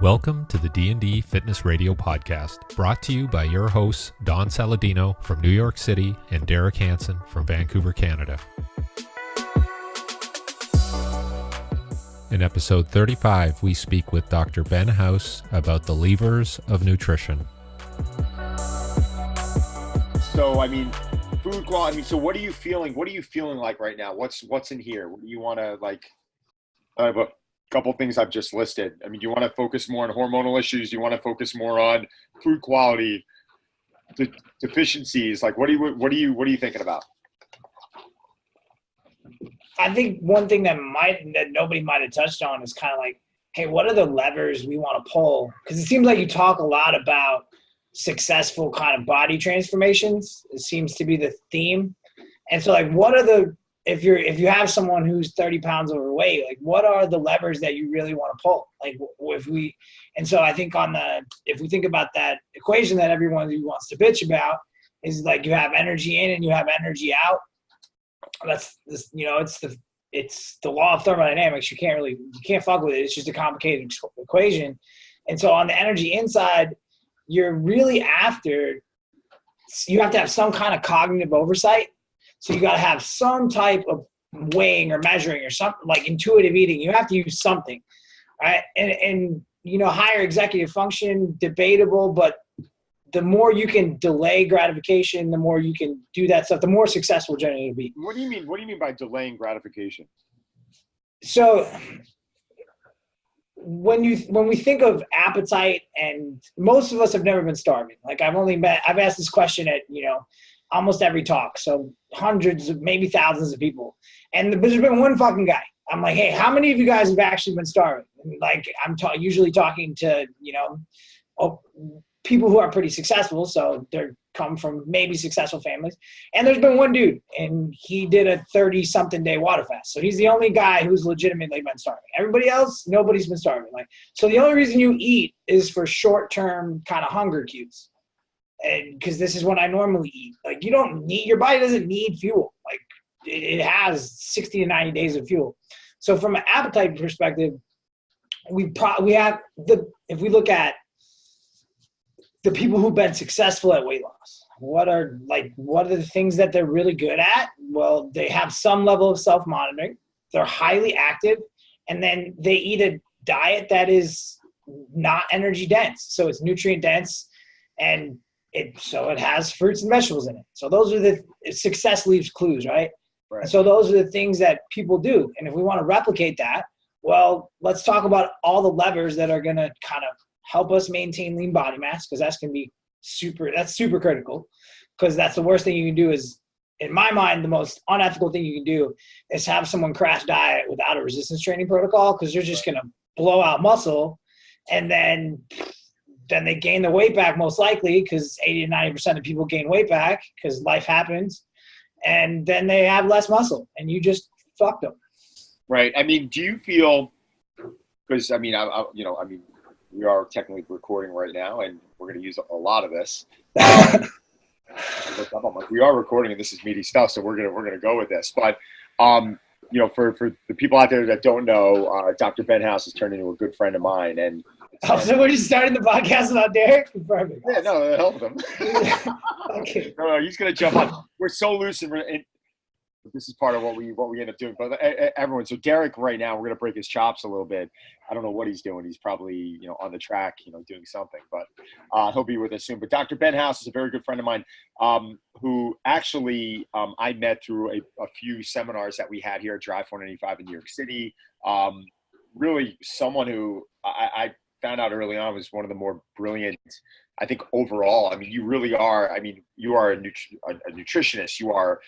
Welcome to the D&D Fitness Radio Podcast, brought to you by your hosts, Don Saladino from New York City and Derek Hansen from Vancouver, Canada. In episode 35, we speak with Dr. Ben House about the levers of nutrition. So, food quality. So what are you feeling? What are you feeling like right now? What's in here? What do you want to I have a couple things I've just listed. Do you want to focus more on hormonal issues? Do you want to focus more on food quality, deficiencies? What are you thinking about? I think one thing that nobody might have touched on is kind of like, hey, what are the levers we want to pull? Because it seems like you talk a lot about successful kind of body transformations. It seems to be the theme. And so what are if you have someone who's 30 pounds overweight, what are the levers that you really want to pull? So I think if we think about that equation that everyone wants to bitch about is you have energy in and you have energy out. That's this, it's the law of thermodynamics. You can't fuck with it. It's just a complicated equation. And so on the energy inside, you have to have some kind of cognitive oversight. So you got to have some type of weighing or measuring or something like intuitive eating. You have to use something, right? And higher executive function, debatable, but the more you can delay gratification, the more you can do that stuff, the more successful generally you'll be. What do you mean? What do you mean by delaying gratification? So when we think of appetite, and most of us have never been starving. I've asked this question at, almost every talk. So hundreds, maybe thousands of people. And there's been one fucking guy. I'm like, hey, how many of you guys have actually been starving? I'm usually talking to, people who are pretty successful. So they come from maybe successful families. And there's been one dude, and he did a 30-something day water fast. So he's the only guy who's legitimately been starving. Everybody else, nobody's been starving. So the only reason you eat is for short-term kind of hunger cues. And because this is what I normally eat. Your body doesn't need fuel. It has 60 to 90 days of fuel. So from an if we look at the people who've been successful at weight loss, what are the things that they're really good at? Well, they have some level of self-monitoring. They're highly active, and then they eat a diet that is not energy dense. So it's nutrient dense, and it has fruits and vegetables in it. So those are success leaves clues, right? Right. And so those are the things that people do. And if we want to replicate that, well, let's talk about all the levers that are going to kind of help us maintain lean body mass, because that's super critical, because that's the worst thing you can do is, in my mind, the most unethical thing you can do is have someone crash diet without a resistance training protocol, because they're just going to blow out muscle, and then they gain the weight back most likely, because 80 to 90% of people gain weight back because life happens, and then they have less muscle, and you just fucked them. Right. Do you feel, because we are technically recording right now, and we're going to use a lot of this. I'm we are recording, and this is meaty stuff, so we're gonna go with this. But for the people out there that don't know, Dr. Ben House has turned into a good friend of mine, and so we're just starting the podcast about Derek? Perfect. Yeah, no, help him. Okay. No, he's gonna jump on. We're so loose, and this is part of what we end up doing. But everyone, so Derek right now, we're gonna break his chops a little bit. I don't know what he's doing. He's probably on the track, doing something. But he'll be with us soon. But Dr. Ben House is a very good friend of mine, who actually I met through a few seminars that we had here at Drive 495 in New York City. Really, someone who I found out early on was one of the more brilliant, I think, overall. You really are. You are a nutritionist. You are,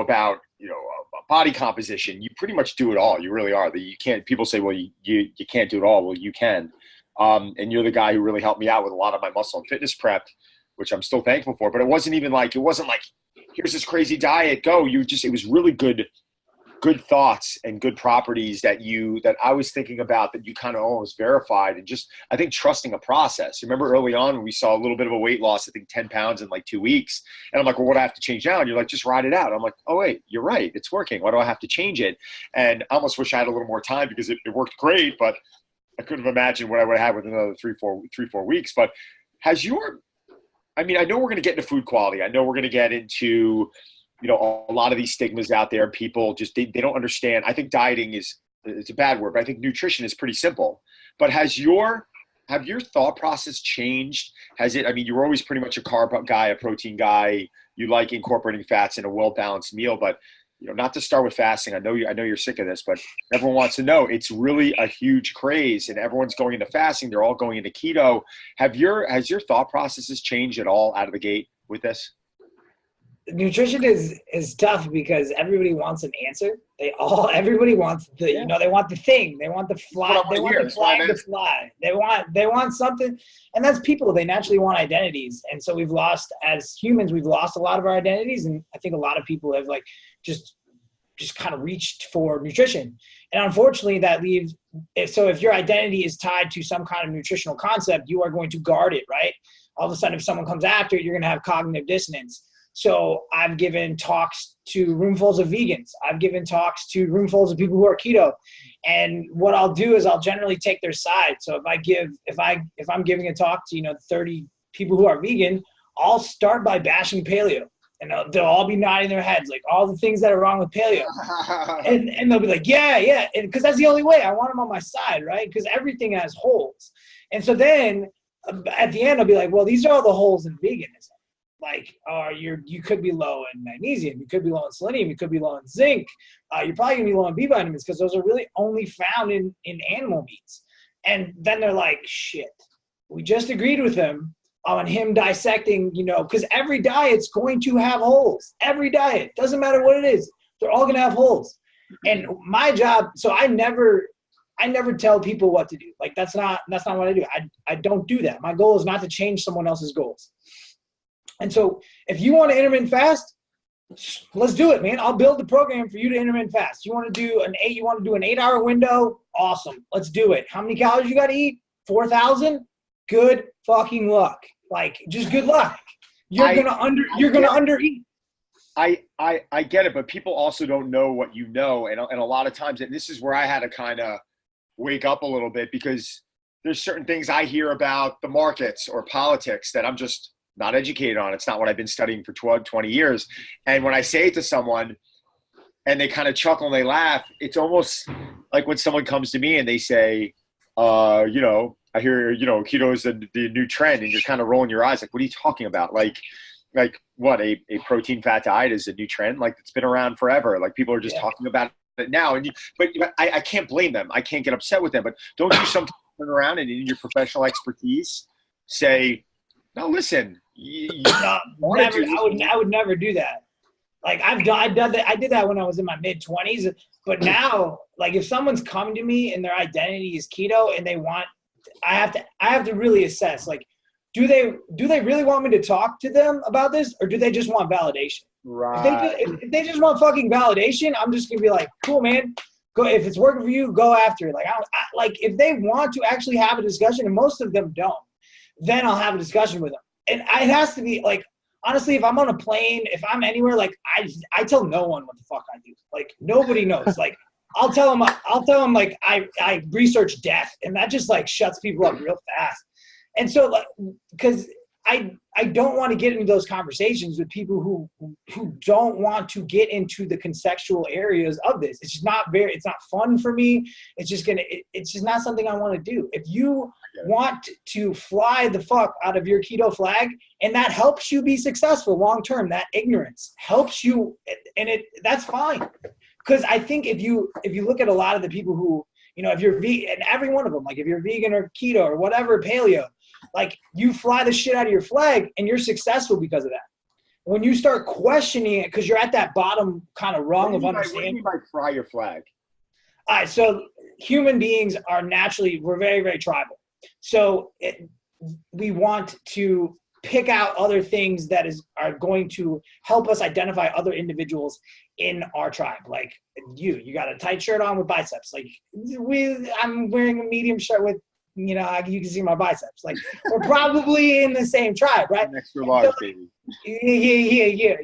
about, body composition. You pretty much do it all. You really are. You can't. People say, well, you can't do it all. Well, you can. And you're the guy who really helped me out with a lot of my muscle and fitness prep, which I'm still thankful for. But it wasn't like here's this crazy diet. Go. It was really good thoughts and good properties that I was thinking about, that you kind of almost verified, and just, I think, trusting a process. Remember early on when we saw a little bit of a weight loss, I think 10 pounds in 2 weeks. And I'm like, well, what do I have to change now? And you're like, just ride it out. I'm like, oh wait, you're right. It's working. Why do I have to change it? And I almost wish I had a little more time, because it worked great, but I couldn't have imagined what I would have had with another three, 4 weeks. But I know we're going to get into food quality. I know we're going to get into, a lot of these stigmas out there. People just, they don't understand. I think dieting it's a bad word, but I think nutrition is pretty simple. But have your thought process changed? You were always pretty much a carb guy, a protein guy. You like incorporating fats in a well-balanced meal, but not to start with fasting. I know you're sick of this, but everyone wants to know. It's really a huge craze, and everyone's going into fasting. They're all going into keto. Has your thought processes changed at all out of the gate with this? Nutrition is tough because everybody wants an answer. Everybody wants they want the thing. They want the fly. They want the flag to fly. They want something. And that's people. They naturally want identities. And so as humans, we've lost a lot of our identities. And I think a lot of people have just kind of reached for nutrition. And unfortunately that leaves, if your identity is tied to some kind of nutritional concept, you are going to guard it, right? All of a sudden, if someone comes after it, you're going to have cognitive dissonance. So I've given talks to roomfuls of vegans. I've given talks to roomfuls of people who are keto. And what I'll do is I'll generally take their side. So if I'm giving a talk to, 30 people who are vegan, I'll start by bashing paleo. And they'll all be nodding their heads, like all the things that are wrong with paleo. and they'll be like, yeah. And because that's the only way. I want them on my side, right? Because everything has holes. And so then at the end, I'll be like, well, these are all the holes in veganism. You could be low in magnesium, you could be low in selenium, you could be low in zinc. You're probably gonna be low in B vitamins because those are really only found in animal meats. And then they're like, shit, we just agreed with him on him dissecting, because every diet's going to have holes. Every diet, doesn't matter what it is, they're all gonna have holes. And my job, so I never tell people what to do. That's not what I do. I don't do that. My goal is not to change someone else's goals. And so if you want to intermittent fast, let's do it, man. I'll build the program for you to intermittent fast. You want to do an 8-hour window? Awesome. Let's do it. How many calories you got to eat? 4,000? Good fucking luck. Just good luck. You're going to undereat. I get it, but people also don't know what you know. And a lot of times, and this is where I had to kind of wake up a little bit, because there's certain things I hear about the markets or politics that I'm just not educated on. It's not what I've been studying for 20 years. And when I say it to someone and they kind of chuckle and they laugh, it's almost like when someone comes to me and they say, I hear, keto is the new trend, and you're kind of rolling your eyes. Like, what are you talking about? Like what, a protein fat diet is a new trend? It's been around forever. People are just talking about it now. But I can't blame them. I can't get upset with them, but don't you sometimes turn around and in your professional expertise say, no, listen, I would never do that. I did that when I was in my mid-20s. But now, if someone's coming to me and their identity is keto and I have to really assess, do they really want me to talk to them about this, or do they just want validation? Right. If they just want fucking validation, I'm just gonna be like, cool, man. Go, if it's working for you, go after it. If they want to actually have a discussion, and most of them don't, then I'll have a discussion with them. And it has to be honestly, if I'm on a plane, if I'm anywhere, I tell no one what the fuck I do. Nobody knows. I'll tell them I research death, and that just shuts people up real fast. And so because I don't want to get into those conversations with people who don't want to get into the contextual areas of this. It's just it's not fun for me. It's just not something I want to do. If you want to fly the fuck out of your keto flag, and that helps you be successful long term, that ignorance helps you, and that's fine. Because I think if you look at a lot of the people who, if you're vegan, and every one of them, if you're vegan or keto or whatever, paleo, you fly the shit out of your flag and you're successful because of that. When you start questioning it, because you're at that bottom kind of rung of understanding. What do you mean by fly your flag? All right, so human beings are we're very, very tribal. So we want to pick out other things that are going to help us identify other individuals in our tribe. You got a tight shirt on with biceps. I'm wearing a medium shirt with, you can see my biceps. We're probably in the same tribe, right? Extra large, baby. Yeah.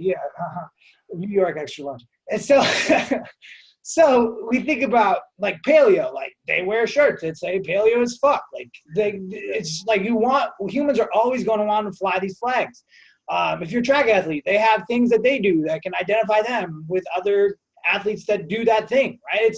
New York extra large. And so, So we think about like paleo, like they wear shirts that say paleo as fuck. Like it's like humans are always going to want to fly these flags. If you're a track athlete, they have things that they do that can identify them with other athletes that do that thing, right?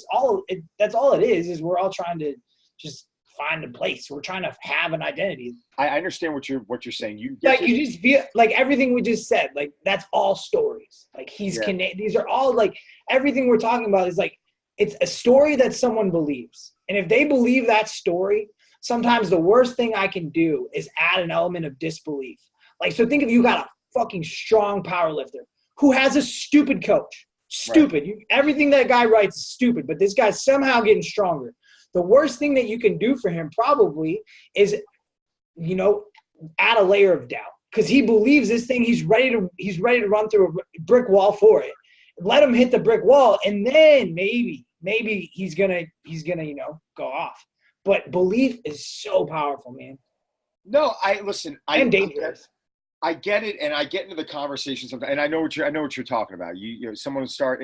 That's all it is we're all trying to just find a place. We're trying to have an identity. I understand what you're saying. You just feel like everything we just said, like that's all stories. Like these are all like everything we're talking about is like, it's a story that someone believes. And if they believe that story, sometimes the worst thing I can do is add an element of disbelief. Like, so think if you got a fucking strong power lifter who has a stupid coach, stupid. Right. Everything that guy writes is stupid, but this guy's somehow getting stronger. The worst thing that you can do for him probably is, add a layer of doubt because he believes this thing. He's ready to run through a brick wall for it. Let him hit the brick wall, and then maybe he's gonna go off. But belief is so powerful, man. No, And dangerous. I get it, and I get into the conversation sometimes, and I know what you're talking about. Someone will start.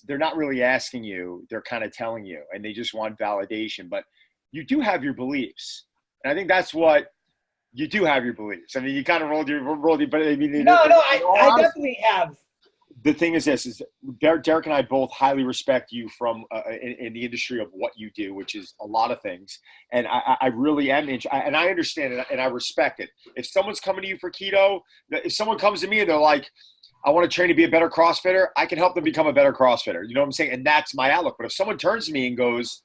They're not really asking you; they're kind of telling you, and they just want validation. But you do have your beliefs, and I think that's what you do have your beliefs. I mean, you kind of rolled your, but I mean, I definitely have. The thing is this: Derek and I both highly respect you from in the industry of what you do, which is a lot of things. And I really am, and I understand it, and I respect it. If someone's coming to you for keto, if someone comes to me and they're like, I want to train to be a better CrossFitter, I can help them become a better CrossFitter. You know what I'm saying? And that's my outlook. But if someone turns to me and goes,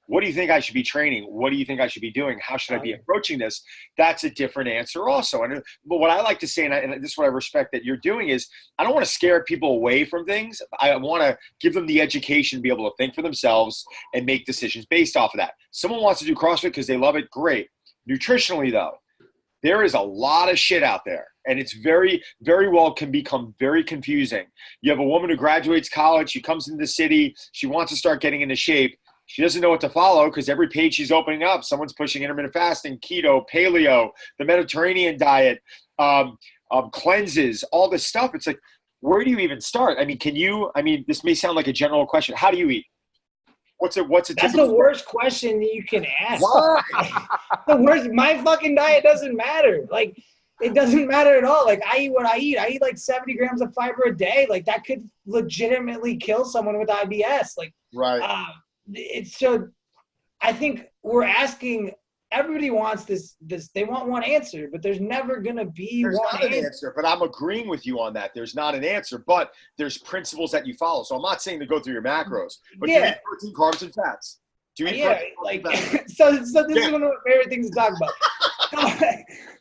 what do you think I should be training? What do you think I should be doing? How should I be approaching this? That's a different answer also. But what I like to say, and this is what I respect that you're doing, is I don't want to scare people away from things. I want to give them the education to be able to think for themselves and make decisions based off of that. Someone wants to do CrossFit because they love it, great. Nutritionally, though, there is a lot of shit out there, and it's very, very well can become very confusing. You have a woman who graduates college, she comes into the city, she wants to start getting into shape. She doesn't know what to follow because every page she's opening up, someone's pushing intermittent fasting, keto, paleo, the Mediterranean diet, cleanses, all this stuff. It's like, where do you even start? I mean, this may sound like a general question. How do you eat? What's a That's the worst question that you can ask. The worst. My fucking diet doesn't matter. Like, it doesn't matter at all. Like, I eat what I eat. I eat like 70 grams of fiber a day. Like, that could legitimately kill someone with IBS. Like, right. So I think we're asking, everybody wants this, they want one answer, but there's never going to be one answer. But I'm agreeing with you on that. There's not an answer, but there's principles that you follow. So I'm not saying to go through your macros, but you eat protein, carbs, and fats. Do you eat protein, so this is one of my favorite things to talk about.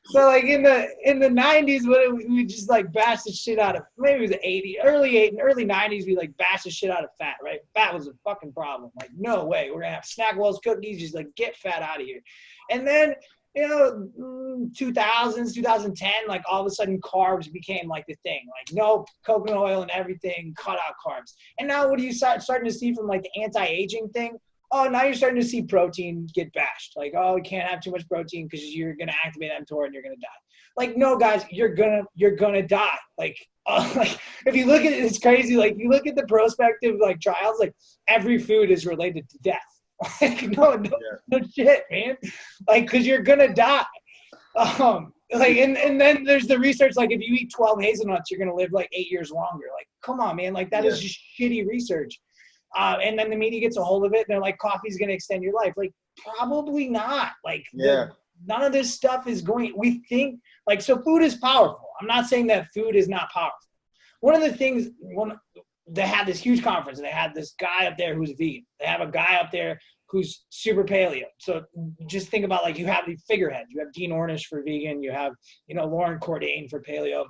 So like in the 90s, when we just like bashed the shit out of, maybe it was early 90s, we like bashed the shit out of fat, right? Fat was a fucking problem. Like, no way, we're gonna have Snackwell's cookies, just like get fat out of here. And then 2000s, 2010, like all of a sudden carbs became like the thing. Like no coconut oil and everything, cut out carbs. And now what are you starting to see from like the anti-aging thing? Oh, now you're starting to see protein get bashed. Like, oh, you can't have too much protein because you're gonna activate mTOR and you're gonna die. Like, no, guys, you're gonna die. Like if you look at it, it's crazy. Like, you look at the prospective like trials, like every food is related to death. Like, no shit, man. Like, because you're gonna die. Like, and then there's the research. Like, if you eat 12 hazelnuts, you're gonna live like 8 years longer. Like, come on, man. Like, that is just shitty research. And then the media gets a hold of it, and they're like, coffee's going to extend your life. Like, probably not. Like, none of this stuff is going – we think – like, so food is powerful. I'm not saying that food is not powerful. One of the things they had this huge conference, and they had this guy up there who's vegan. They have a guy up there who's super paleo. So just think about, like, you have the figureheads. You have Dean Ornish for vegan. You have, Lauren Cordain for paleo.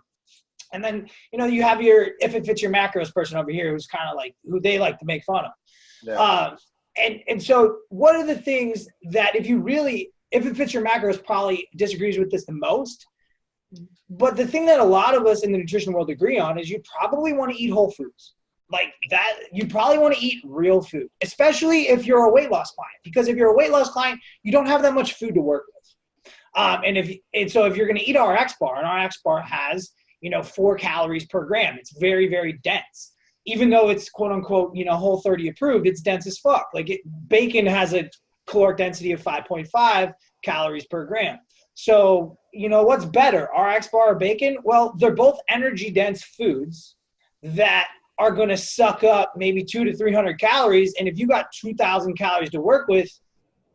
And then, you have your, if it fits your macros person over here, who's kind of like, who they like to make fun of. Yeah. And so one of the things that if it fits your macros probably disagrees with this the most, but the thing that a lot of us in the nutrition world agree on is you probably want to eat whole foods. Like that, you probably want to eat real food, especially if you're a weight loss client, because if you're a weight loss client, you don't have that much food to work with. And so if you're going to eat our X bar, and our X bar has 4 calories per gram. It's very, very dense. even though it's quote unquote, Whole30 approved, it's dense as fuck. Like bacon has a caloric density of 5.5 calories per gram. So, what's better, RX bar or bacon? Well, they're both energy dense foods that are going to suck up maybe 200 to 300 calories. And if you got 2,000 calories to work with,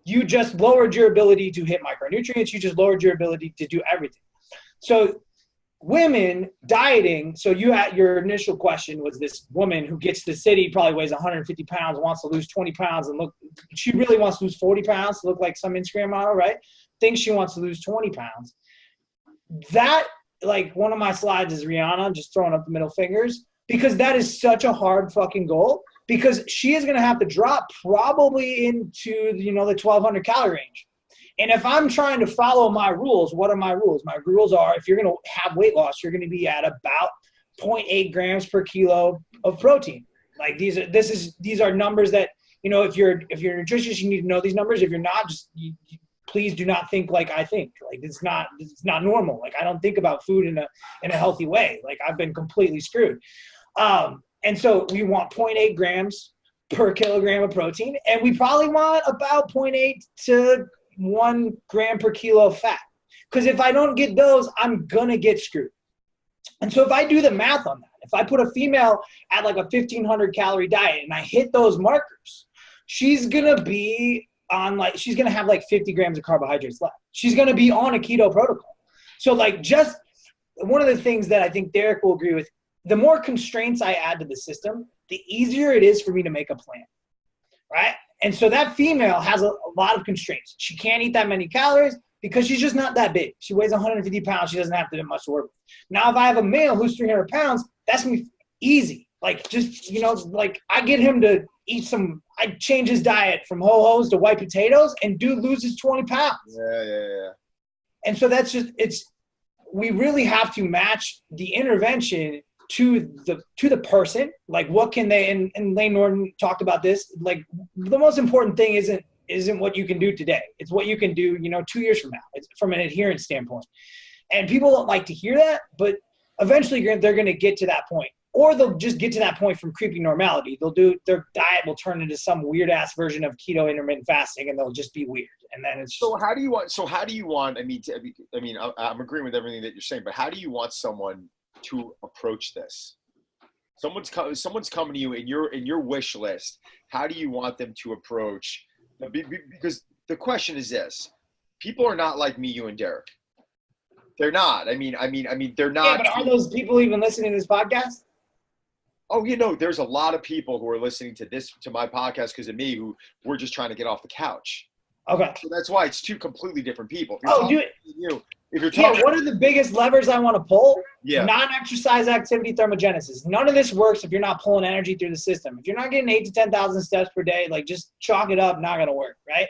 you just lowered your ability to hit micronutrients. You just lowered your ability to do everything. So women dieting, so your initial question was this woman who gets to the city, probably weighs 150 pounds, wants to lose 20 pounds and she really wants to lose 40 pounds to look like some Instagram model, right? Thinks she wants to lose 20 pounds. That, like one of my slides is Rihanna just throwing up the middle fingers, because that is such a hard fucking goal, because she is going to have to drop probably into, the 1,200 calorie range. And if I'm trying to follow my rules, what are my rules? My rules are, if you're going to have weight loss, you're going to be at about 0.8 grams per kilo of protein. Like these are numbers that, if you're a nutritionist, you need to know these numbers. If you're not, just please do not think like I think. Like it's not normal. Like I don't think about food in a healthy way. Like I've been completely screwed. And so we want 0.8 grams per kilogram of protein, and we probably want about 0.8 to 1 gram per kilo of fat. Because if I don't get those, I'm going to get screwed. And so if I do the math on that, if I put a female at like a 1,500 calorie diet and I hit those markers, she's going to be on she's going to have like 50 grams of carbohydrates left. She's going to be on a keto protocol. So like just one of the things that I think Derek will agree with, the more constraints I add to the system, the easier it is for me to make a plan, right? And so that female has a lot of constraints. She can't eat that many calories because she's just not that big. She weighs 150 pounds. She doesn't have to do much to work with. Now, if I have a male who's 300 pounds, that's going to be easy. Like just, like I get him to eat I change his diet from ho-hos to white potatoes, and dude loses 20 pounds. Yeah. And so that's we really have to match the intervention to the person. Like what can they, and Lane Norton talked about this, like the most important thing isn't what you can do today. It's what you can do, 2 years from now. It's from an adherence standpoint. And people don't like to hear that, but eventually they're going to get to that point, or they'll just get to that point from creeping normality. Their diet will turn into some weird ass version of keto intermittent fasting, and they'll just be weird. And then it's so how do you want, I'm agreeing with everything that you're saying, but how do you want someone to approach this? Someone's coming to you in your wish list. How do you want them to approach? Because the question is this: people are not like me, you, and Derek. They're not. They're not. Yeah, but are those people even listening to this podcast? Oh, there's a lot of people who are listening to my podcast because of me, who we're just trying to get off the couch. Okay. So that's why it's two completely different people. What are the biggest levers I want to pull? Yeah. Non-exercise activity thermogenesis. None of this works if you're not pulling energy through the system. If you're not getting 8,000 to 10,000 steps per day, like just chalk it up, not going to work, right?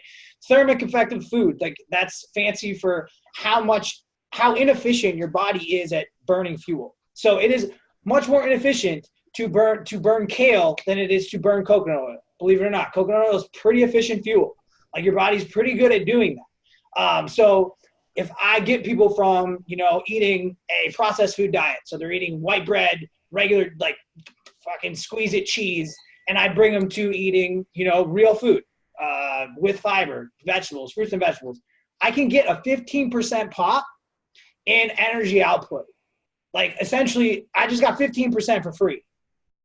Thermic effective food, like that's fancy for how inefficient your body is at burning fuel. So it is much more inefficient to burn kale than it is to burn coconut oil. Believe it or not, coconut oil is pretty efficient fuel. Like your body's pretty good at doing that. So if I get people from, eating a processed food diet, so they're eating white bread, regular, like fucking squeeze it cheese, and I bring them to eating, real food with fiber, vegetables, fruits and vegetables, I can get a 15% pop in energy output. Like essentially, I just got 15% for free.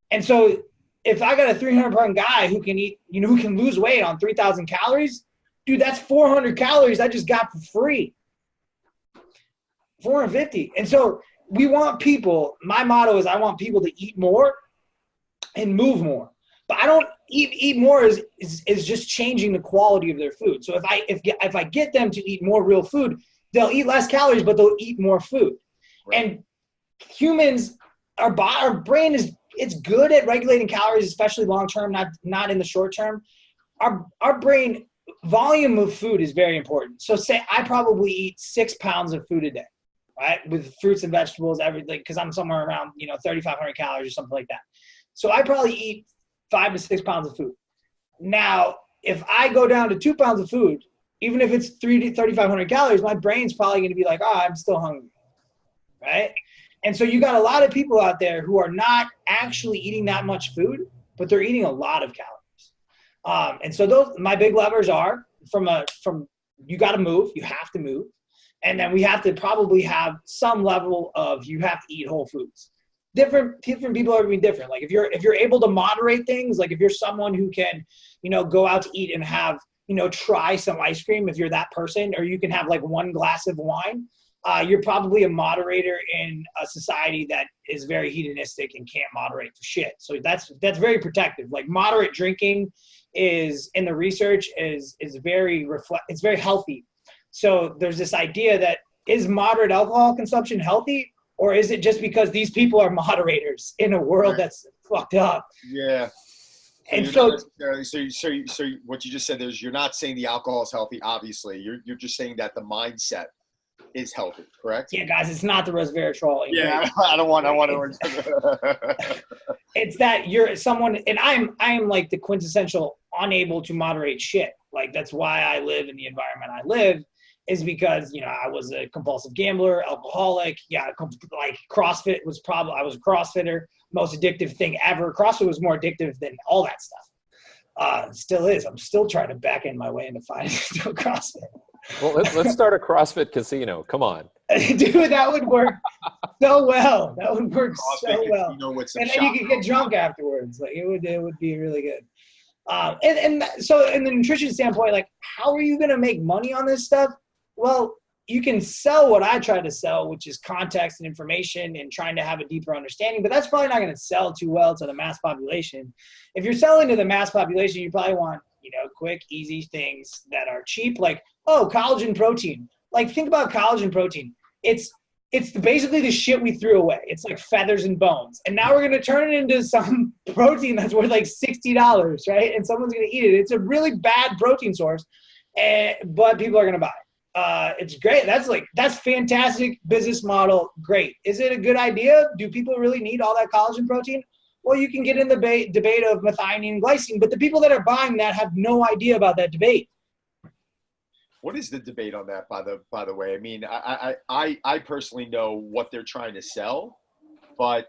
And so if I got a 300-pound guy who can eat, who can lose weight on 3,000 calories, dude, that's 400 calories I just got for free. 450. And so we want people, my motto is I want people to eat more and move more. But I don't eat more is just changing the quality of their food. So if I get them to eat more real food, they'll eat less calories, but they'll eat more food. Right. And humans, our brain it's good at regulating calories, especially long term, not in the short term. Our brain volume of food is very important. So say I probably eat 6 pounds of food a day, right? With fruits and vegetables, everything, because I'm somewhere around 3,500 calories or something like that. So I probably eat 5 to 6 pounds of food. Now, if I go down to 2 pounds of food, even if it's 3,500 calories, my brain's probably going to be like, I'm still hungry, right? And so you got a lot of people out there who are not actually eating that much food, but they're eating a lot of calories. And so those, my big levers are from you got to move, you have to move. And then we have to probably have some level of, you have to eat whole foods. Different people are being different. Like if you're able to moderate things, like if you're someone who can, go out to eat and have, try some ice cream, if you're that person, or you can have like one glass of wine, you're probably a moderator in a society that is very hedonistic and can't moderate for shit. So that's very protective. Like moderate drinking is, in the research, is very it's very healthy. So there's this idea that, is moderate alcohol consumption healthy, or is it just because these people are moderators in a world that's fucked up? Yeah. And so what you just said is, you're not saying the alcohol is healthy. Obviously, you're just saying that the mindset is healthy, correct? Yeah, guys, it's not the resveratrol. Yeah, I don't want to. It's that you're someone, and I am like the quintessential unable to moderate shit. Like that's why I live in the environment I live, is because I was a compulsive gambler, alcoholic. Yeah, like CrossFit was I was a CrossFitter, most addictive thing ever. CrossFit was more addictive than all that stuff. Still is. I'm still trying to back in my way into finding still CrossFit. Well, let's start a CrossFit casino. Come on. Dude, that would work so well. That would work so well. And then you could get drunk afterwards. Like it would be really good. And so in the nutrition standpoint, like how are you going to make money on this stuff? Well, you can sell what I try to sell, which is context and information and trying to have a deeper understanding, but that's probably not going to sell too well to the mass population. If you're selling to the mass population, you probably want, quick, easy things that are cheap, like, collagen protein. Like think about collagen protein. It's basically the shit we threw away. It's like feathers and bones. And now we're going to turn it into some protein that's worth like $60, right? And someone's going to eat it. It's a really bad protein source, but people are going to buy it. It's great. That's fantastic business model. Great. Is it a good idea? Do people really need all that collagen protein? Well, you can get in the debate of methionine and glycine, but the people that are buying that have no idea about that debate. What is the debate on that, by the way? I mean, I personally know what they're trying to sell, but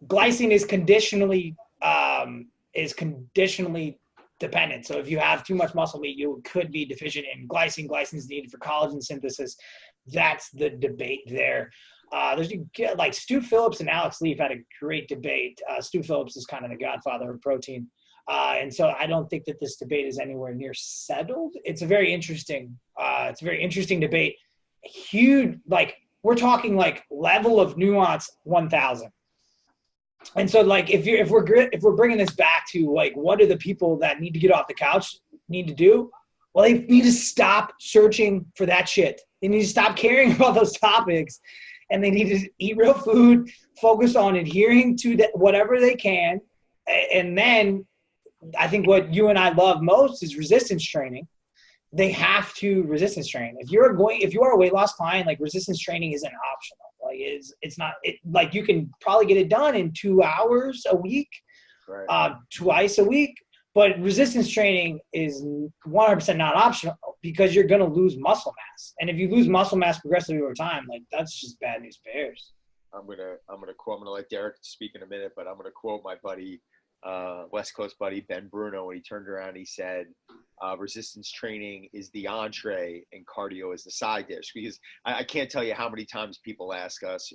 glycine is conditionally dependent. So if you have too much muscle meat, you could be deficient in glycine. Glycine is needed for collagen synthesis. That's the debate there. There's like Stu Phillips and Alex Leaf had a great debate. Stu Phillips is kind of the godfather of protein. And so I don't think that this debate is anywhere near settled. It's a very interesting debate. Huge, like we're talking like level of nuance 1,000. And so like if we're bringing this back to like what do the people that need to get off the couch need to do? Well, they need to stop searching for that shit. They need to stop caring about those topics, and they need to eat real food, focus on adhering to whatever they can, and then I think what you and I love most is resistance training. They have to resistance train. If you are a weight loss client, like resistance training isn't optional. Like it's not like you can probably get it done in 2 hours a week, right. Twice a week. But resistance training is 100% not optional because you're going to lose muscle mass. And if you lose muscle mass progressively over time, like that's just bad news bears. I'm gonna let Derek speak in a minute, but I'm gonna quote my buddy, West Coast buddy Ben Bruno, when he turned around and he said, resistance training is the entree and cardio is the side dish. Because I can't tell you how many times people ask us,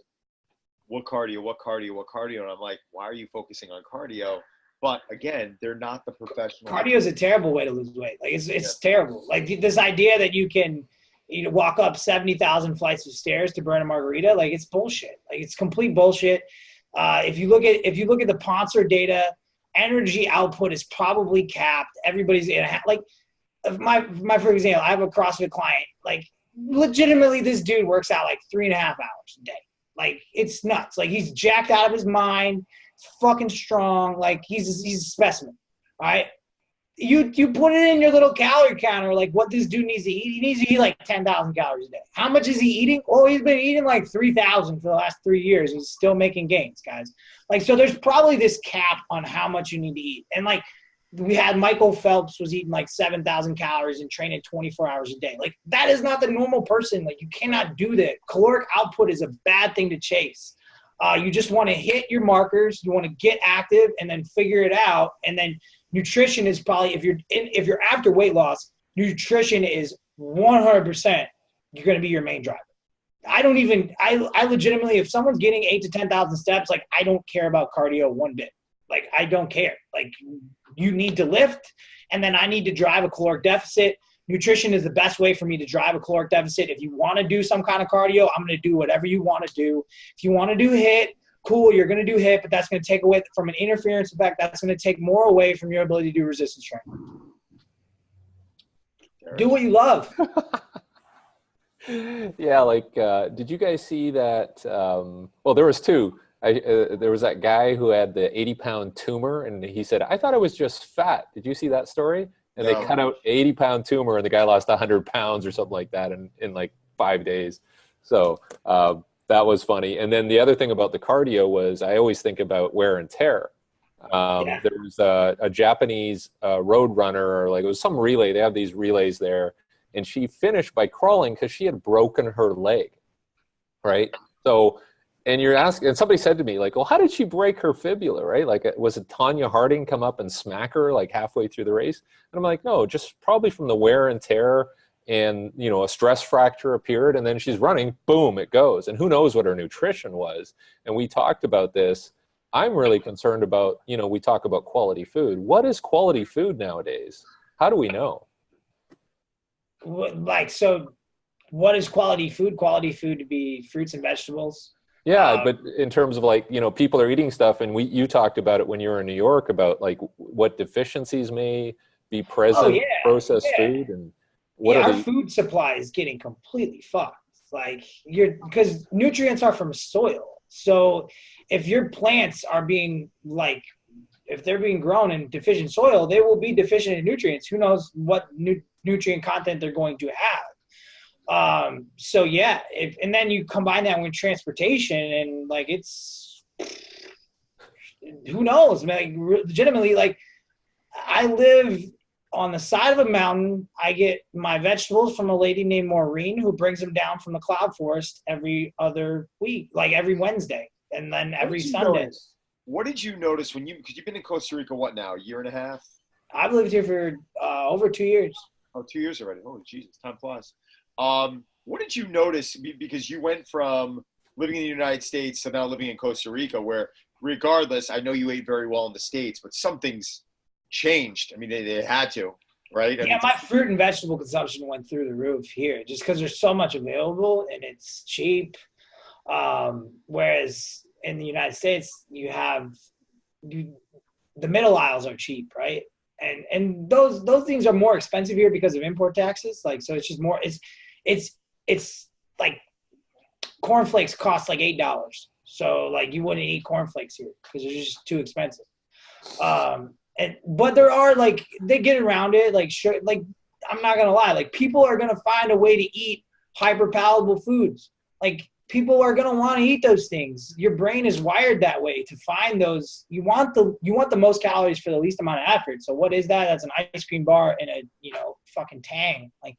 what cardio? And I'm like, why are you focusing on cardio? But again, they're not the professional. Cardio is a terrible way to lose weight. Like it's terrible. Like this idea that you can walk up 70,000 flights of stairs to burn a margarita, like it's bullshit. Like it's complete bullshit. If you look at the Poncer data, energy output is probably capped. Everybody's like for example, I have a CrossFit client. Like legitimately, this dude works out like 3.5 hours a day. Like it's nuts. Like he's jacked out of his mind. He's fucking strong. Like he's a specimen. All right. You put it in your little calorie counter, like what this dude needs to eat. He needs to eat like 10,000 calories a day. How much is he eating? Oh, he's been eating like 3,000 for the last 3 years. He's still making gains, guys. Like, so there's probably this cap on how much you need to eat. And like we had Michael Phelps was eating like 7,000 calories and training 24 hours a day. Like that is not the normal person. Like you cannot do that. Caloric output is a bad thing to chase. You just want to hit your markers. You want to get active and then figure it out. And then nutrition is probably, if you're after weight loss, nutrition is 100%, you're going to be your main driver. I legitimately, if someone's getting 8,000 to 10,000 steps, like, I don't care about cardio one bit. Like, I don't care. Like, you need to lift, and then I need to drive a caloric deficit. Nutrition is the best way for me to drive a caloric deficit. If you want to do some kind of cardio, I'm going to do whatever you want to do. If you want to do HIIT, cool, you're going to do HIIT, but that's going to take away from an interference effect. That's going to take more away from your ability to do resistance training. Do what you love. Yeah, like, did you guys see that? Well, there was two. There was that guy who had the 80-pound tumor, and he said, I thought I was just fat. Did you see that story? And they cut out 80-pound tumor, and the guy lost 100 pounds or something like that in like 5 days. So that was funny. And then the other thing about the cardio was, I always think about wear and tear. There was a Japanese road runner, or like, it was some relay. They have these relays there. And she finished by crawling because she had broken her leg, right? So, and you're asking, and somebody said to me, like, well, how did she break her fibula, right? Like, was it Tanya Harding come up and smack her like halfway through the race? And I'm like, no, just probably from the wear and tear, and, you know, a stress fracture appeared, and then she's running, boom, it goes. And who knows what her nutrition was. And we talked about this. I'm really concerned about, you know, we talk about quality food. What is quality food nowadays? How do we know? Like, so what is quality food? Quality food to be fruits and vegetables. Yeah, but in terms of, like, you know, people are eating stuff, and you talked about it when you were in New York about, like, what deficiencies may be present in processed food, and what our food supply is getting completely fucked. Like, because nutrients are from soil. So if your plants are being, like, if they're being grown in deficient soil, they will be deficient in nutrients. Who knows what nutrient content they're going to have. So yeah, and then you combine that with transportation, and, like, it's, who knows, man, like, legitimately, like, I live on the side of a mountain. I get my vegetables from a lady named Maureen, who brings them down from the cloud forest every other week, like every Wednesday, and then every Sunday. What did you notice because you've been in Costa Rica, what now, a year and a half? I've lived here for over 2 years. Oh, 2 years already. Oh, Jesus, time flies. What did you notice? Because you went from living in the United States to now living in Costa Rica, where, regardless, I know you ate very well in the States, but some things changed. I mean, they had to, right? Yeah, my fruit and vegetable consumption went through the roof here, just because there's so much available and it's cheap. Whereas in the United States, you have the middle aisles are cheap, right? And those things are more expensive here because of import taxes. Like, so it's just more, it's like cornflakes cost like $8. So, like, you wouldn't eat cornflakes here because they're just too expensive. But there are, like, they get around it. Like, sure, like, I'm not going to lie. Like, people are going to find a way to eat hyper palatable foods. Like, people are going to want to eat those things. Your brain is wired that way to find those. You want the most calories for the least amount of effort. So what is that? That's an ice cream bar and a, you know, fucking Tang. Like,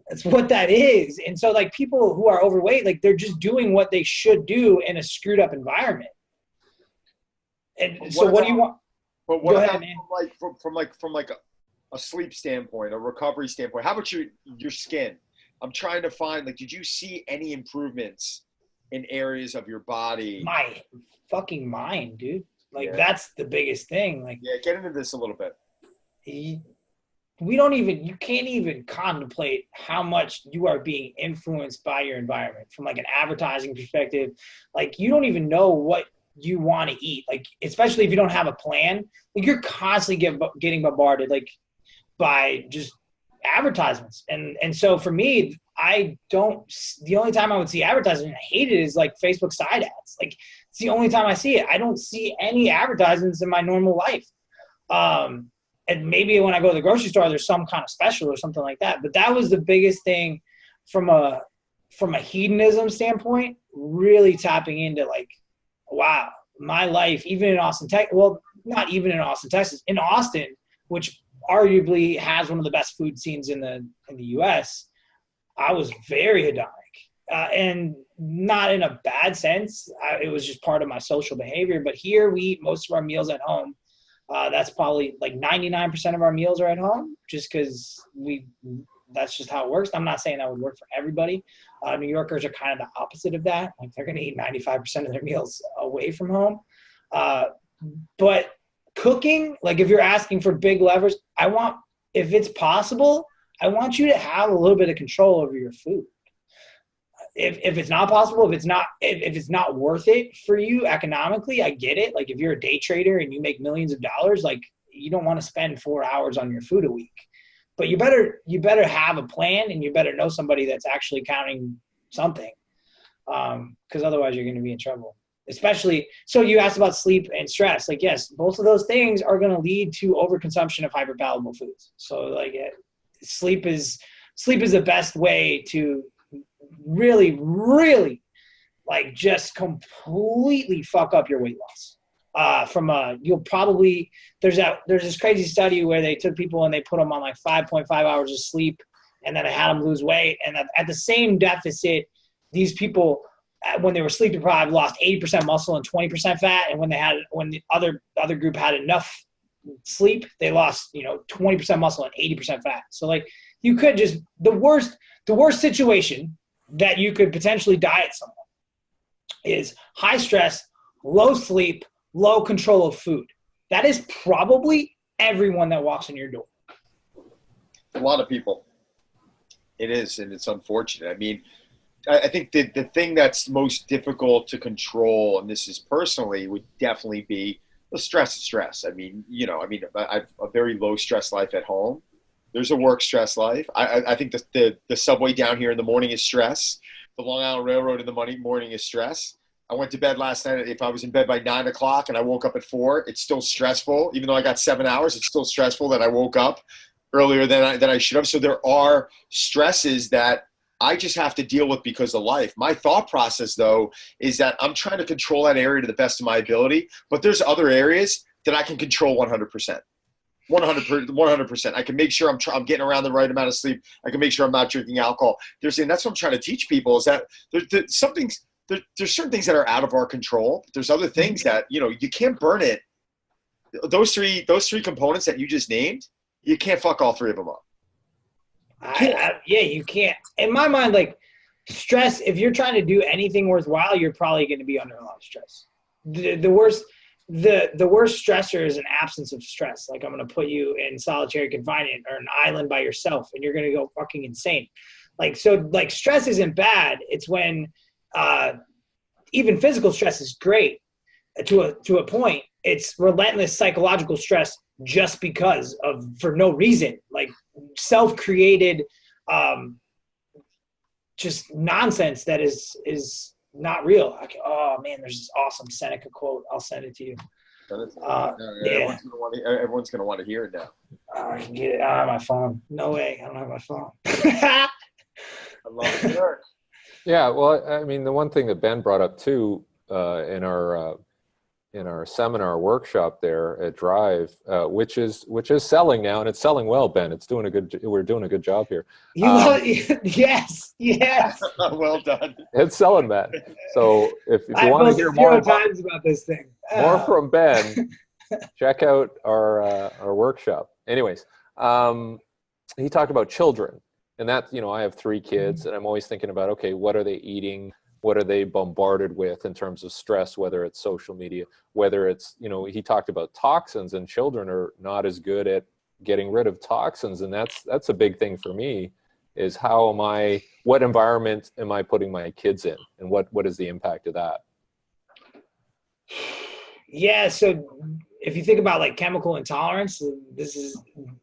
that's what that is. And so, like, people who are overweight, like, they're just doing what they should do in a screwed up environment. And so what do you want? But what about from a sleep standpoint, a recovery standpoint? How about your skin? I'm trying to find, like, did you see any improvements in areas of your body? My fucking mind, dude. Like, that's the biggest thing. Like, yeah, get into this a little bit. You can't even contemplate how much you are being influenced by your environment from, like, an advertising perspective. Like, you don't even know what you want to eat. Like, especially if you don't have a plan, like, you're constantly getting bombarded, like, by just advertisements. And so for me, the only time I would see advertising and I hate it is, like, Facebook side ads. Like, it's the only time I see it. I don't see any advertisements in my normal life. And maybe when I go to the grocery store, there's some kind of special or something like that. But that was the biggest thing from a hedonism standpoint, really tapping into, like, wow, my life, even in Austin, Texas, well, not even in Austin, Texas, in Austin, which arguably has one of the best food scenes in the U.S., I was very hedonic. and not in a bad sense. It was just part of my social behavior. But here we eat most of our meals at home. That's probably like 99% of our meals are at home, just because that's just how it works. I'm not saying that would work for everybody. New Yorkers are kind of the opposite of that. Like they're going to eat 95% of their meals away from home. But cooking, like if you're asking for big levers, if it's possible, I want you to have a little bit of control over your food. If it's not possible, if it's not worth it for you economically, I get it. Like if you're a day trader and you make millions of dollars, like you don't want to spend 4 hours on your food a week. But you better have a plan, and you better know somebody that's actually counting something, because otherwise you're going to be in trouble. Especially, so you asked about sleep and stress. Like, yes, both of those things are going to lead to overconsumption of hyperpalatable foods. So like sleep is the best way to really, really like just completely fuck up your weight loss. There's this crazy study where they took people and they put them on like 5.5 hours of sleep, and then they had them lose weight. And at the same deficit, these people, when they were sleep deprived, lost 80% muscle and 20% fat. And when the other group had enough sleep, they lost 20% muscle and 80% fat. So like you could just the worst situation that you could potentially diet someone is high stress, low sleep, low control of food. That is probably everyone that walks in your door. A lot of people. It is, and it's unfortunate. I mean, I think the thing that's most difficult to control, and this is personally, would definitely be the stress. I mean, I've a very low stress life at home. There's a work stress life. I think the subway down here in the morning is stress. The Long Island Railroad in the morning is stress. I went to bed last night. If I was in bed by 9 o'clock and I woke up at 4, it's still stressful. Even though I got 7 hours, it's still stressful that I woke up earlier than I should have. So there are stresses that I just have to deal with because of life. My thought process, though, is that I'm trying to control that area to the best of my ability, but there's other areas that I can control 100%. 100%. I can make sure I'm getting around the right amount of sleep. I can make sure I'm not drinking alcohol. That's what I'm trying to teach people, is that there's certain things that are out of our control. There's other things that, you can't burn it. Those three components that you just named, you can't fuck all three of them up. You can't. In my mind, like stress, if you're trying to do anything worthwhile, you're probably going to be under a lot of stress. The worst stressor is an absence of stress. Like I'm going to put you in solitary confinement or an island by yourself, and you're going to go fucking insane. Like, so like stress isn't bad. It's when, even physical stress is great to a point. It's relentless psychological stress just because for no reason, like self-created, just nonsense that is not real. Like, oh man, there's this awesome Seneca quote. I'll send it to you. Everyone's going to want to hear it now. I can get it out of my phone. No way. I don't have my phone. I love it. Yeah, well, I mean, the one thing that Ben brought up too in our seminar workshop there at Drive, which is selling now, and it's selling well, Ben. We're doing a good job here. Yes. Well done. It's selling, man. So if you want to hear more about this thing, more from Ben, check out our workshop. Anyways, he talked about children. And that, I have 3 kids, and I'm always thinking about, okay, what are they eating? What are they bombarded with in terms of stress, whether it's social media, whether it's, he talked about toxins, and children are not as good at getting rid of toxins. And that's a big thing for me, is what environment am I putting my kids in, and what is the impact of that? Yeah. So if you think about like chemical intolerance, this is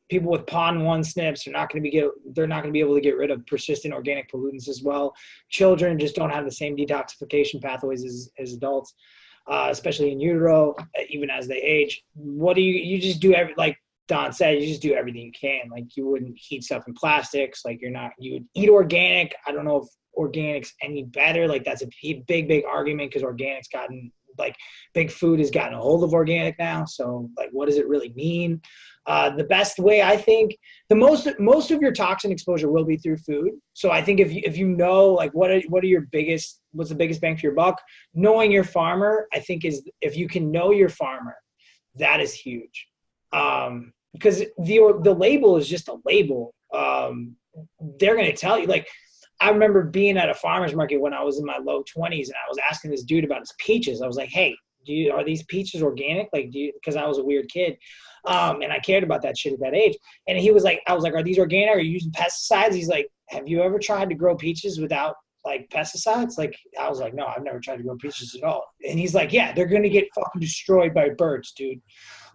people with PON1 SNPs are not going to be able to get rid of persistent organic pollutants as well. Children just don't have the same detoxification pathways as adults, especially in utero, even as they age. What do you just do like Don said, you just do everything you can. Like you wouldn't heat stuff in plastics. Like you would eat organic. I don't know if organic's any better. Like that's a big argument, because organic's gotten like big food has gotten a hold of organic now. So like, what does it really mean? The best way, I think, most of your toxin exposure will be through food. So I think if you know, like, what's the biggest bang for your buck, knowing your farmer, I think if you can know your farmer, that is huge. Because the label is just a label. They're going to tell you, like, I remember being at a farmer's market when I was in my low 20s, and I was asking this dude about his peaches. I was like, hey, are these peaches organic? Like, because I was a weird kid. And I cared about that shit at that age. And he was like, I was like, are these organic? Are you using pesticides? He's like, have you ever tried to grow peaches without like pesticides? Like, I was like, no, I've never tried to grow peaches at all. And he's like, yeah, they're going to get fucking destroyed by birds, dude.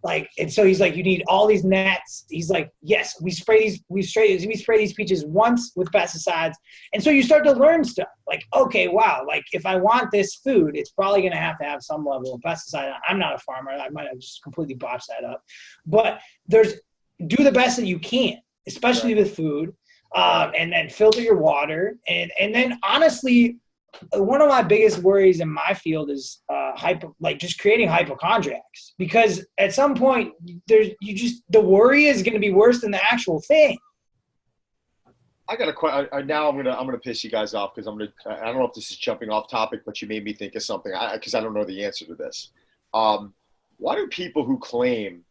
Like, and so he's like, you need all these nets. He's like, yes, we spray these peaches once with pesticides. And so you start to learn stuff like, okay, wow. Like if I want this food, it's probably going to have some level of pesticide. I'm not a farmer. I might have just completely botched that up, but do the best that you can, especially with food. And then filter your water. And then honestly, one of my biggest worries in my field is just creating hypochondriacs, because at some point the worry is going to be worse than the actual thing. I got a question. Now I'm gonna piss you guys off because I don't know if this is jumping off topic, but you made me think of something because I don't know the answer to this. Why do people who claim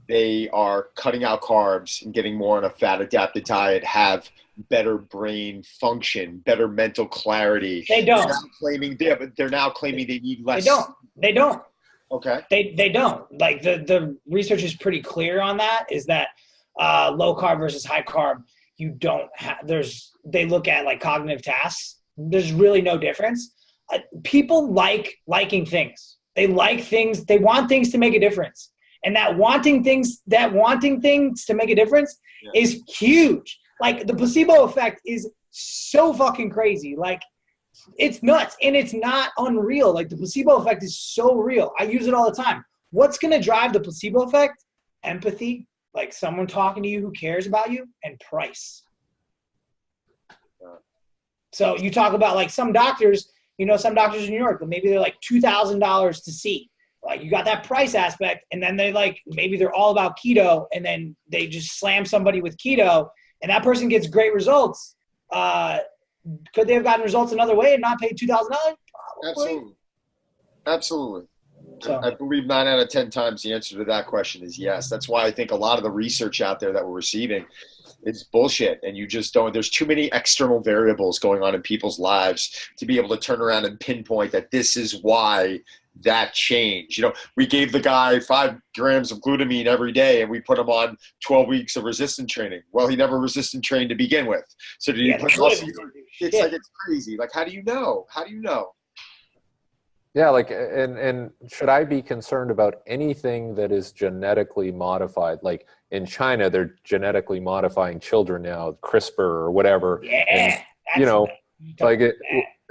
they are cutting out carbs and getting more on a fat adapted diet have better brain function, better mental clarity? They don't. They're now claiming they need less. They don't. Okay. They don't. Like the research is pretty clear on that, is that low carb versus high carb, you don't have, they look at like cognitive tasks. There's really no difference. People liking things. They like things. They want things to make a difference. And that wanting things to make a difference is huge. Like the placebo effect is so fucking crazy. Like it's nuts, and it's not unreal. Like the placebo effect is so real. I use it all the time. What's going to drive the placebo effect? Empathy, like someone talking to you who cares about you, and price. So you talk about like some doctors in New York, but maybe they're like $2,000 to see. Like you got that price aspect, and then maybe they're all about keto, and then they just slam somebody with keto, and that person gets great results. Could they have gotten results another way and not paid $2,000? Absolutely. So, I believe 9 out of 10 times the answer to that question is yes. That's why I think a lot of the research out there that we're receiving is bullshit, and you just don't. There's too many external variables going on in people's lives to be able to turn around and pinpoint that this is why that change. We gave the guy 5 grams of glutamine every day, and we put him on 12 weeks of resistance training. Well, he never resistant trained to begin with. So did you put it's like, it's crazy. Like, how do you know? Yeah, like, and should I be concerned about anything that is genetically modified? Like in China, they're genetically modifying children now, CRISPR or whatever. Yeah. And,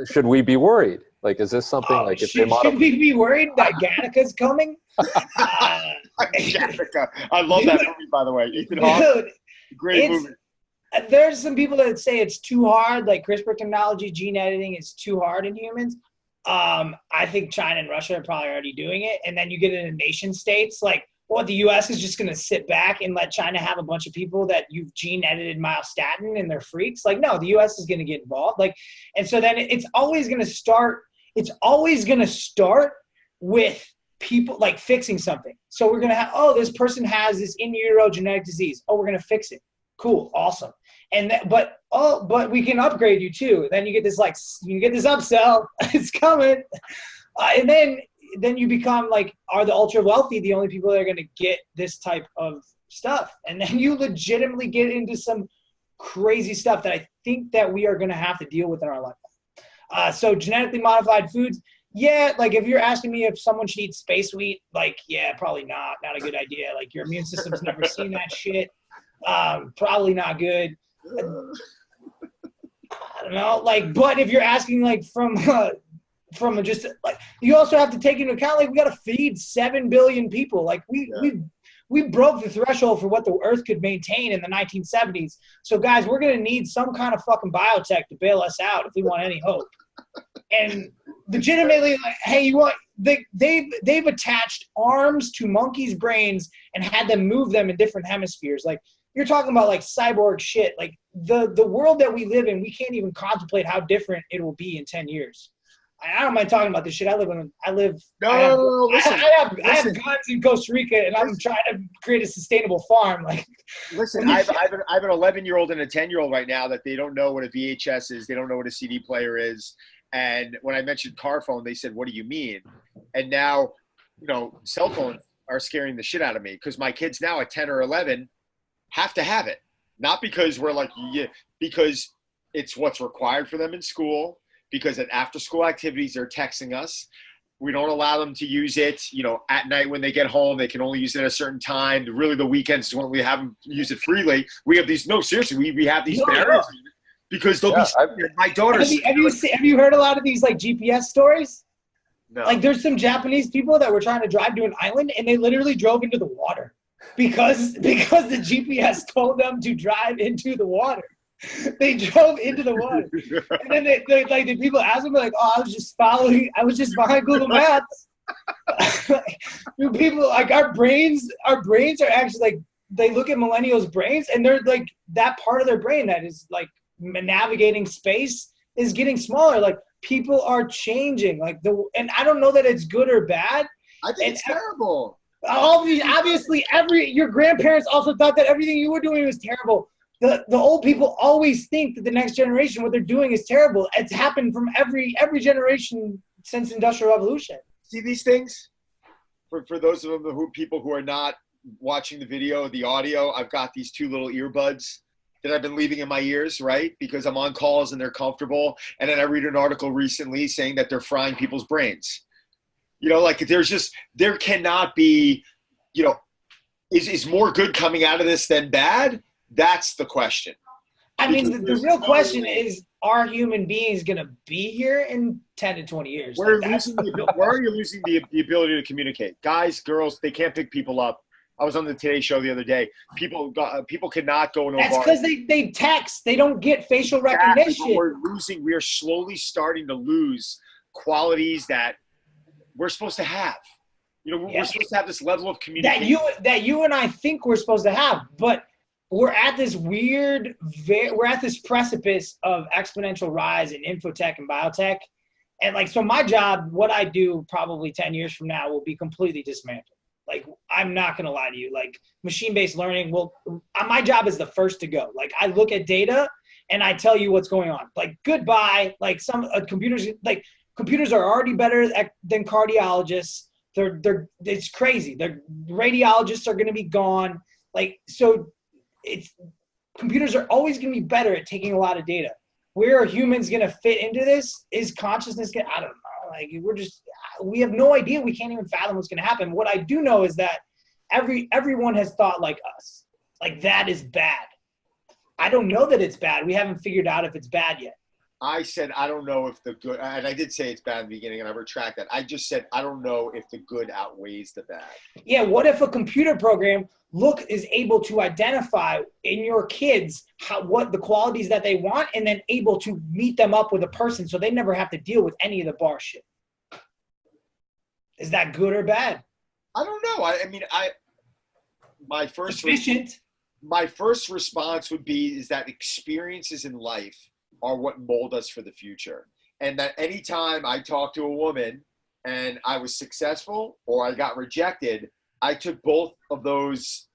should we be worried? Like, is this something should we be worried that Gattica's coming? Gattica. I love that movie, by the way. Ethan Hawke. Great movie. There's some people that say it's too hard, like CRISPR technology, gene editing is too hard in humans. I think China and Russia are probably already doing it. And then you get into nation states, like, the U.S. is just going to sit back and let China have a bunch of people that you've gene edited myostatin and they're freaks. Like, no, the U.S. is going to get involved. Like, and so then it's always going to start with people like fixing something. So we're going to have, this person has this in utero genetic disease. We're going to fix it. Cool. Awesome. And but we can upgrade you too. Then you get this upsell. It's coming. And then you become like, are the ultra wealthy the only people that are going to get this type of stuff? And then you legitimately get into some crazy stuff that I think that we are going to have to deal with in our life. So genetically modified foods. Yeah, like if you're asking me if someone should eat space wheat, like, yeah, probably not a good idea. Like your immune system's never seen that shit. Probably not good. I don't know, like, but if you're asking like from just like, you also have to take into account, like, we got to feed 7 billion people. Like we broke the threshold for what the earth could maintain in the 1970s. So guys, we're going to need some kind of fucking biotech to bail us out if we want any hope. And legitimately, like, hey, you want they've attached arms to monkeys' brains and had them move them in different hemispheres. Like, you're talking about like cyborg shit. Like the world that we live in, we can't even contemplate how different it will be in 10 years. I don't mind talking about this shid. I have guns in Costa Rica, and I'm trying to create a sustainable farm. Like, listen, I have an 11-year-old and a 10-year-old right now that they don't know what a VHS is. They don't know what a CD player is. And when I mentioned car phone, they said, "What do you mean?" And now, cell phones are scaring the shit out of me, because my kids now at 10 or 11 have to have it. Not because we're like, because it's what's required for them in school. Because at after-school activities, they're texting us. We don't allow them to use it, at night when they get home. They can only use it at a certain time. Really, the weekends is when we have them use it freely. We have these. No, seriously, we have these barriers because they'll be. My daughter's. Have you heard a lot of these like GPS stories? No. Like, there's some Japanese people that were trying to drive to an island, and they literally drove into the water because the GPS told them to drive into the water. They drove into the water, and then the people asked them, like, "Oh, I was just behind Google Maps." People, like, our brains are actually, like, they look at millennials' brains, and they're like, that part of their brain that is like navigating space is getting smaller. Like, people are changing, and I don't know that it's good or bad. I think it's terrible. Obviously, your grandparents also thought that everything you were doing was terrible. The old people always think that the next generation, what they're doing is terrible. It's happened from every generation since Industrial Revolution. See these things? For those of them people who are not watching the video, the audio, I've got these two little earbuds that I've been leaving in my ears, right? Because I'm on calls and they're comfortable. And then I read an article recently saying that they're frying people's brains. Like, there cannot be, is more good coming out of this than bad? That's the question. I mean, the real question is, are human beings going to be here in 10 to 20 years? Where are you losing the ability to communicate? Guys, girls, they can't pick people up. I was on the Today Show the other day. People cannot go into a bar. That's because they text. They don't get facial recognition. We are slowly starting to lose qualities that we're supposed to have. We're supposed to have this level of communication. That you and I think we're supposed to have, but we're at this precipice of exponential rise in infotech and biotech. And like, so my job, what I do probably 10 years from now will be completely dismantled. Like, I'm not going to lie to you, like, machine-based learning my job is the first to go. Like, I look at data and I tell you what's going on. Like, goodbye. Like, some computers are already better than cardiologists. It's crazy. Radiologists are going to be gone. Like, so computers are always going to be better at taking a lot of data. Where are humans going to fit into this? Is consciousness I don't know. Like, we have no idea. We can't even fathom what's going to happen. What I do know is that everyone has thought like us. Like, that is bad. I don't know that it's bad. We haven't figured out if it's bad yet. I said, I don't know if the good, and I did say it's bad in the beginning, and I retract that. I just said, I don't know if the good outweighs the bad. Yeah, what if a computer program is able to identify in your kids what the qualities that they want, and then able to meet them up with a person so they never have to deal with any of the bar shit? Is that good or bad? I don't know. My first response would be is that experiences in life are what mold us for the future. And that anytime I talk to a woman and I was successful or I got rejected, I took both of those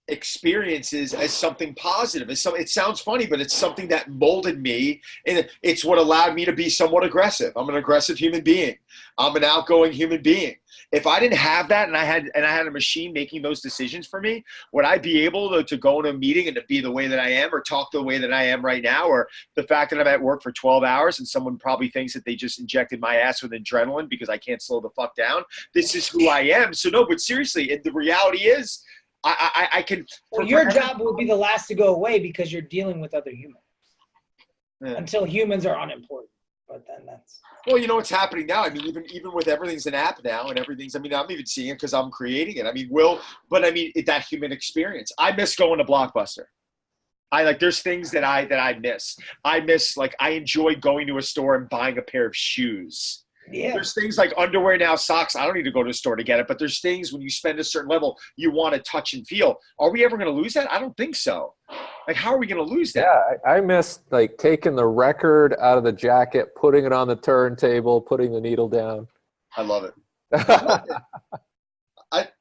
experiences as something positive. It sounds funny, but it's something that molded me, and it's what allowed me to be somewhat aggressive. I'm an aggressive human being. I'm an outgoing human being. If I didn't have that and I had a machine making those decisions for me, would I be able to go in a meeting and to be the way that I am, or talk the way that I am right now, or the fact that I'm at work for 12 hours and someone probably thinks that they just injected my ass with adrenaline because I can't slow the fuck down? This is who I am. So no, but seriously, the reality is I can. Well, your job will be the last to go away because you're dealing with other humans until humans are unimportant. But then that's. Well, you know what's happening now. I mean, even with everything's an app now, and everything's. I mean, I'm even seeing it because I'm creating it. I mean, that human experience. I miss going to Blockbuster. There's things that I miss. I enjoy going to a store and buying a pair of shoes. Yeah. There's things like underwear now, socks. I don't need to go to the store to get it, but there's things when you spend a certain level, you want to touch and feel. Are we ever going to lose that? I don't think so. Like, how are we going to lose that? Yeah, I miss like taking the record out of the jacket, putting it on the turntable, putting the needle down. I love it.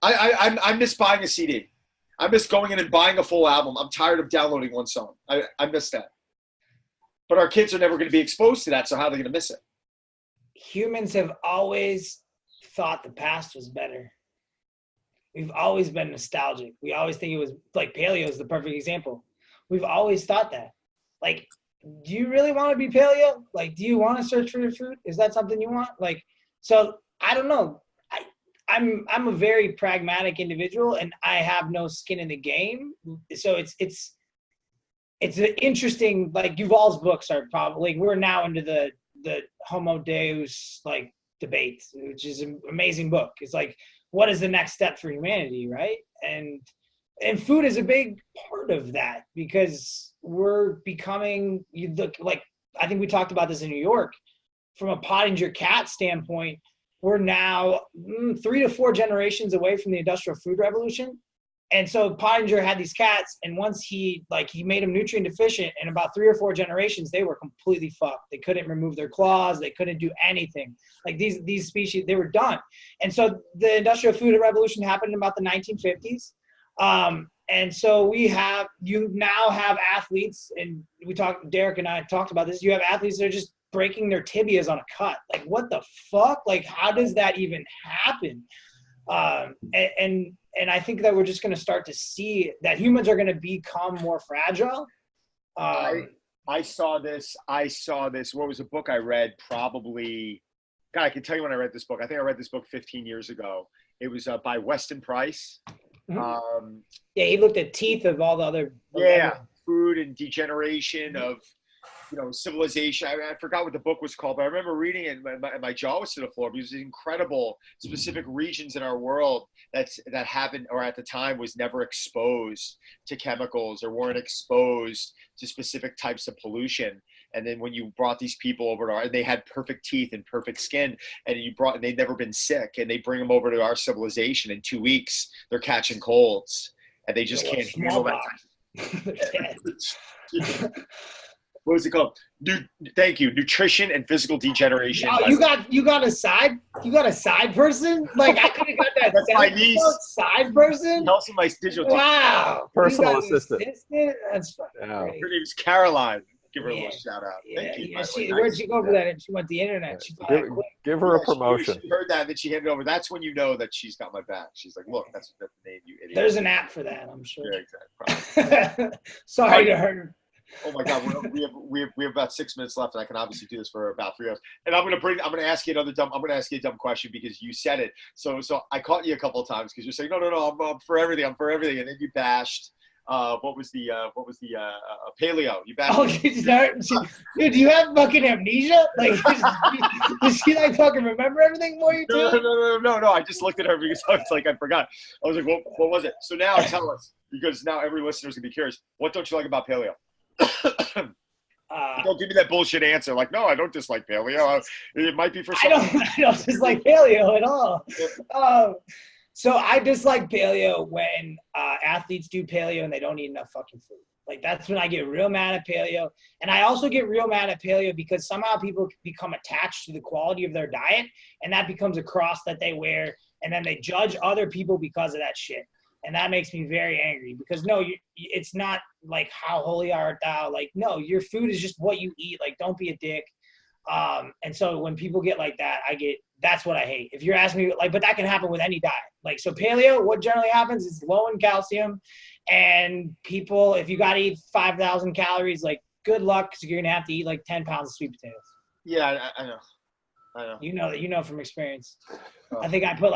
I miss buying a CD. I miss going in and buying a full album. I'm tired of downloading one song. I miss that. But our kids are never going to be exposed to that, so how are they going to miss it? Humans have always thought the past was better. We've always been nostalgic. We always think it was like paleo is the perfect example. We've always thought that. Like, do you really want to be paleo? Like, do you want to search for your food? Is that something you want? Like, so I don't know. I'm a very pragmatic individual, and I have no skin in the game. So it's an interesting, like Yuval's books are probably, we're now into the Homo Deus like debate, which is an amazing book. It's like, what is the next step for humanity, right? And food is a big part of that, because we're becoming, you look like, I think we talked about this in New York, from a Pottinger cat standpoint, we're now 3 to 4 generations away from the industrial food revolution. And so Pottinger had these cats, and once he made them nutrient deficient, in about 3 or 4 generations, they were completely fucked. They couldn't remove their claws. They couldn't do anything. Like these species, they were done. And so the industrial food revolution happened in about the 1950s. And so you now have athletes, and Derek and I talked about this. You have athletes that are just breaking their tibias on a cut. Like, what the fuck? Like, how does that even happen? And I think that we're just going to start to see that humans are going to become more fragile. I saw this. What was a book I read? Probably, God, I can tell you when I read this book. I think I read this book 15 years ago. It was by Weston Price. Mm-hmm. Yeah, he looked at teeth of all the other. Food and degeneration of, civilization. I forgot what the book was called, but I remember reading it, and my jaw was to the floor, because there's incredible specific regions in our world that haven't, or at the time was never exposed to chemicals, or weren't exposed to specific types of pollution. And then when you brought these people over to they had perfect teeth and perfect skin, and they'd never been sick, and they bring them over to our civilization. In 2 weeks, they're catching colds, and they just can't handle that. What was it called? Thank you. Nutrition and physical degeneration. Oh, you got a side person? Like, I could have got that. That's my niece. Side person? Also my digital. Wow. Personal assistant. That's fucking great. Her name's Caroline. Give her a little shout out. Thank you. Yeah, where'd she go for that? She went to the internet. Give her a promotion. She heard that, and then she handed it over. That's when you know that she's got my back. She's like, look, that's the name, you idiot. There's an app for that, I'm sure. Yeah, exactly. Sorry to hurt her. Oh my God, we have about 6 minutes left, and I can obviously do this for about 3 hours. And I'm gonna ask you a dumb question, because you said it. So I caught you a couple of times, because you're saying no, I'm for everything, and then you bashed. What was the paleo? You bashed. Oh, dude, do you have fucking amnesia? Like, does she like fucking remember everything more you do? No. I just looked at her because I was like, I forgot. I was like, what was it? So now tell us, because now every listener's gonna be curious. What don't you like about paleo? Don't give me that bullshit answer. Like, no, I don't dislike paleo. It might be for some. I don't dislike paleo at all. So I dislike paleo when athletes do paleo and they don't eat enough fucking food. Like, that's when I get real mad at paleo. And I also get real mad at paleo because somehow people become attached to the quality of their diet, and that becomes a cross that they wear, and then they judge other people because of that shit. And that makes me very angry, because no, it's not like how holy art thou. Like, no, your food is just what you eat. Like, don't be a dick. And so when people get like that, that's what I hate. If you're asking me, like, but that can happen with any diet. Like, so paleo, what generally happens is low in calcium, and people, if you got to eat 5,000 calories, like, good luck, because you're going to have to eat like 10 pounds of sweet potatoes. Yeah, I know. You know from experience. I think that's what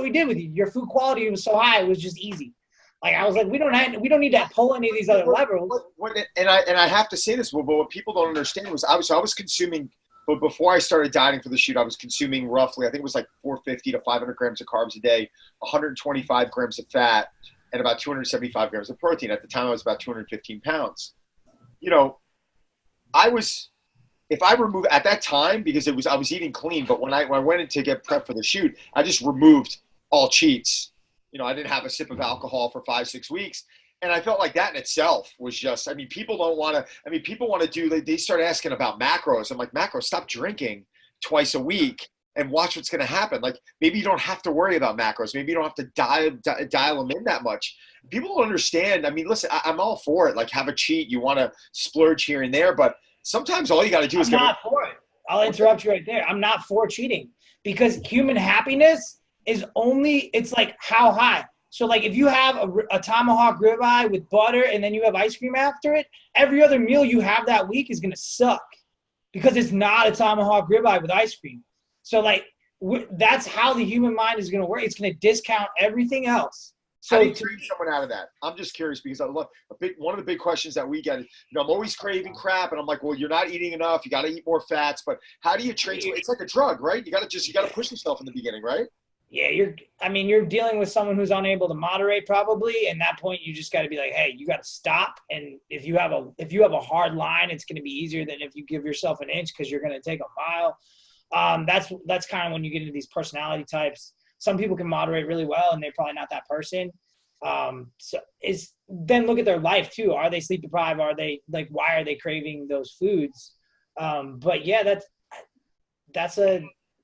we did with you. Your food quality was so high, it was just easy. Like, I was like, we don't need to pull any of these other levers. And I have to say this, but what people don't understand was I was consuming, but before I started dieting for the shoot, I was consuming roughly, I think it was like 450 to 500 grams of carbs a day, 125 grams of fat, and about 275 grams of protein. At the time, I was about 215 pounds. if I remove at that time, because I was eating clean, but when I went in to get prep for the shoot, I just removed all cheats. You know, I didn't have a sip of alcohol for 5-6 weeks. And I felt like that in itself was just, I mean, people want to do, they start asking about macros. I'm like, macros, stop drinking twice a week and watch what's going to happen. Like, maybe you don't have to worry about macros. Maybe you don't have to dial them in that much. People don't understand. I mean, listen, I'm all for it. Like, have a cheat. You want to splurge here and there, but sometimes all you got to do is I'm not for it. I'll interrupt you right there. I'm not for cheating, because human happiness is only, it's like how high. So like if you have a tomahawk ribeye with butter and then you have ice cream after it, every other meal you have that week is going to suck, because it's not a tomahawk ribeye with ice cream. So like that's how the human mind is going to work. It's going to discount everything else. So how do you train someone out of that? I'm just curious, because one of the big questions that we get is, you know, I'm always craving crap, and I'm like, well, you're not eating enough. You got to eat more fats. But how do you train? It's like a drug, right? You got to push yourself in the beginning, right? Yeah, you're dealing with someone who's unable to moderate probably. And at that point, you just got to be like, hey, you got to stop. And if you have a hard line, it's going to be easier than if you give yourself an inch, because you're going to take a mile. That's kind of when you get into these personality types. Some people can moderate really well, and they're probably not that person. Then look at their life too. Are they sleep deprived? Are they like, why are they craving those foods? But yeah,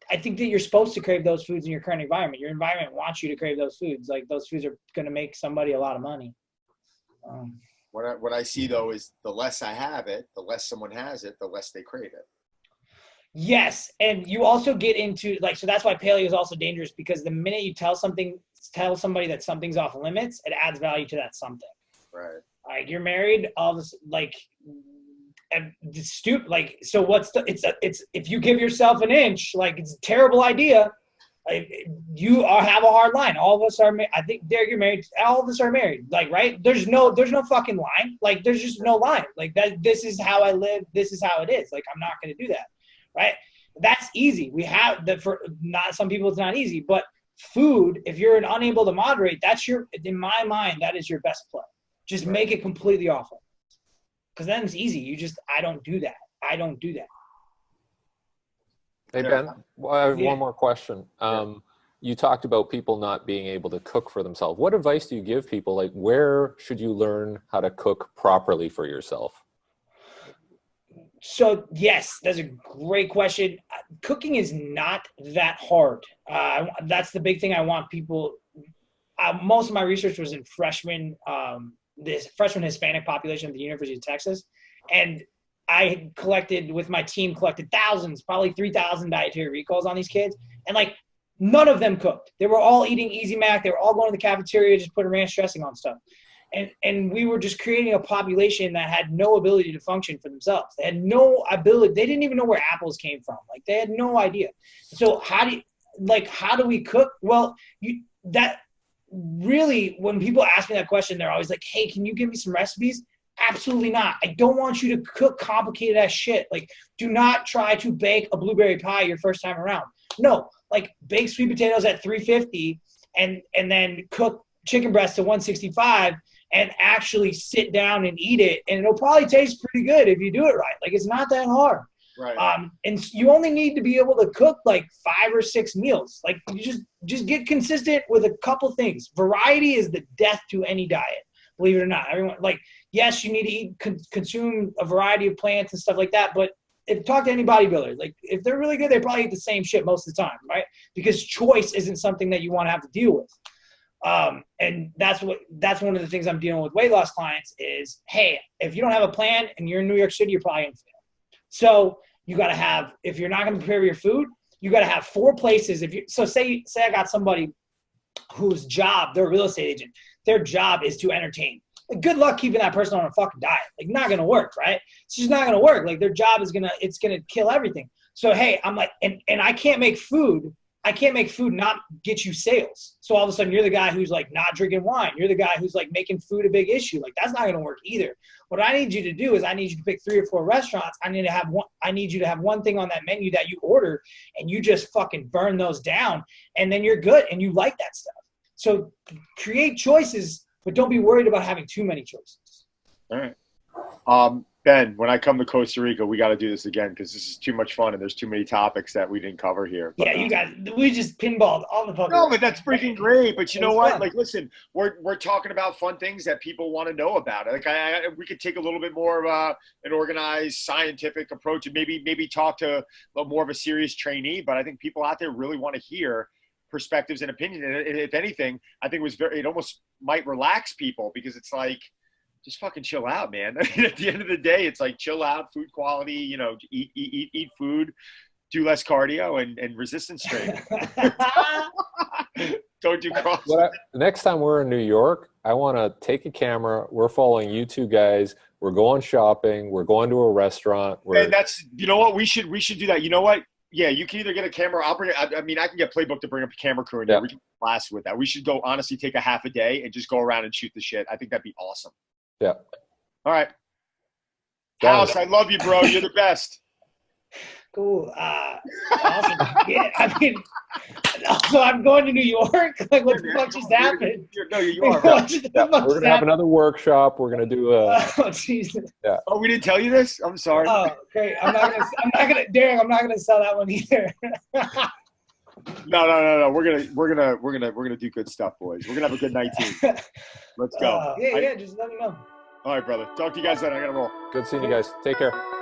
I think that you're supposed to crave those foods in your current environment. Your environment wants you to crave those foods. Like, those foods are going to make somebody a lot of money. What I see though is the less I have it, the less someone has it, the less they crave it. Yes. And you also get into like, so that's why paleo is also dangerous, because the minute you tell somebody that something's off limits, it adds value to that something. Right. Like, you're married, all this, like, and like, so if you give yourself an inch, like, it's a terrible idea. Like, you have a hard line. All of us are, I think, Derek, you're married. All of us are married. Like, right? There's no fucking line. Like, there's just no line. Like, that. This is how I live. This is how it is. Like, I'm not going to do that. Right? That's easy. We have that for not some people. It's not easy, but food, if you're unable to moderate, in my mind, that is your best play. Just make it completely awful. Because then it's easy. I don't do that. Hey, Ben, I have one more question. You talked about people not being able to cook for themselves. What advice do you give people? Like, where should you learn how to cook properly for yourself? So, yes, that's a great question. Cooking is not that hard. That's the big thing I want people. Most of my research was in this freshman Hispanic population at the University of Texas. And I with my team collected thousands, probably 3,000 dietary recalls on these kids. And like, none of them cooked. They were all eating Easy Mac. They were all going to the cafeteria, just putting ranch dressing on stuff. And we were just creating a population that had no ability to function for themselves. They had no ability. They didn't even know where apples came from. Like, they had no idea. So how do we cook? Well, really, when people ask me that question, they're always like, hey, can you give me some recipes? Absolutely not. I don't want you to cook complicated ass shit. Like, do not try to bake a blueberry pie your first time around. No, like, bake sweet potatoes at 350 and then cook chicken breast to 165 and actually sit down and eat it. And it'll probably taste pretty good if you do it right. Like, it's not that hard. Right. And you only need to be able to cook like 5 or 6 meals. Like, you just get consistent with a couple things. Variety is the death to any diet, believe it or not. Everyone, like, yes, you need to consume a variety of plants and stuff like that. But talk to any bodybuilder. Like, if they're really good, they probably eat the same shit most of the time, right? Because choice isn't something that you want to have to deal with. And that's one of the things I'm dealing with weight loss clients is, hey, if you don't have a plan and you're in New York City, you're probably going to fail. So you got to have, if you're not going to prepare your food, you got to have 4 places. Say I got somebody whose job, they're a real estate agent, their job is to entertain. Like, good luck keeping that person on a fucking diet. Like, not going to work, right? It's just not going to work. Like, their job is it's going to kill everything. So, hey, I'm like, and I can't make food not get you sales. So all of a sudden you're the guy who's like not drinking wine. You're the guy who's like making food a big issue. Like, that's not going to work either. What I need you to do is I need you to pick 3 or 4 restaurants. I need you to have one thing on that menu that you order, and you just fucking burn those down, and then you're good and you like that stuff. So create choices, but don't be worried about having too many choices. All right. Ben, when I come to Costa Rica, we got to do this again because this is too much fun and there's too many topics that we didn't cover here. Yeah, you guys, we just pinballed all the fucking. No, but that's freaking great. But you know what? Fun. Like, listen, we're talking about fun things that people want to know about. Like, we could take a little bit more of an organized, scientific approach and maybe talk to more of a serious trainee. But I think people out there really want to hear perspectives and opinions. And if anything, I think it almost might relax people because it's like, just fucking chill out, man. I mean, at the end of the day, it's like chill out, food quality, you know, eat food, do less cardio and resistance training. Don't do cross. Next time we're in New York, I want to take a camera. We're following you two guys. We're going shopping. We're going to a restaurant. And that's, you know what? We should do that. You know what? Yeah, you can either get a camera. I'll bring it. I mean, I can get Playbook to bring up a camera crew in there. We can blast with that. We should go, honestly, take a half a day and just go around and shoot the shit. I think that'd be awesome. Yeah. All right. House, I love you, bro. You're the best. Cool. Awesome. Yeah, I mean, also, I'm going to New York. Like, what the fuck just happened? No, you are. Bro. We're gonna have another workshop. We're gonna do a. Oh Jesus. Yeah. Oh, we didn't tell you this. I'm sorry. Oh, great. I'm not gonna, Derek. I'm not gonna sell that one either. No. We're gonna do good stuff, boys. We're gonna have a good 19. Let's go. Yeah. Just let me know. All right, brother. Talk to you guys later. I gotta roll. Good seeing you guys. Take care.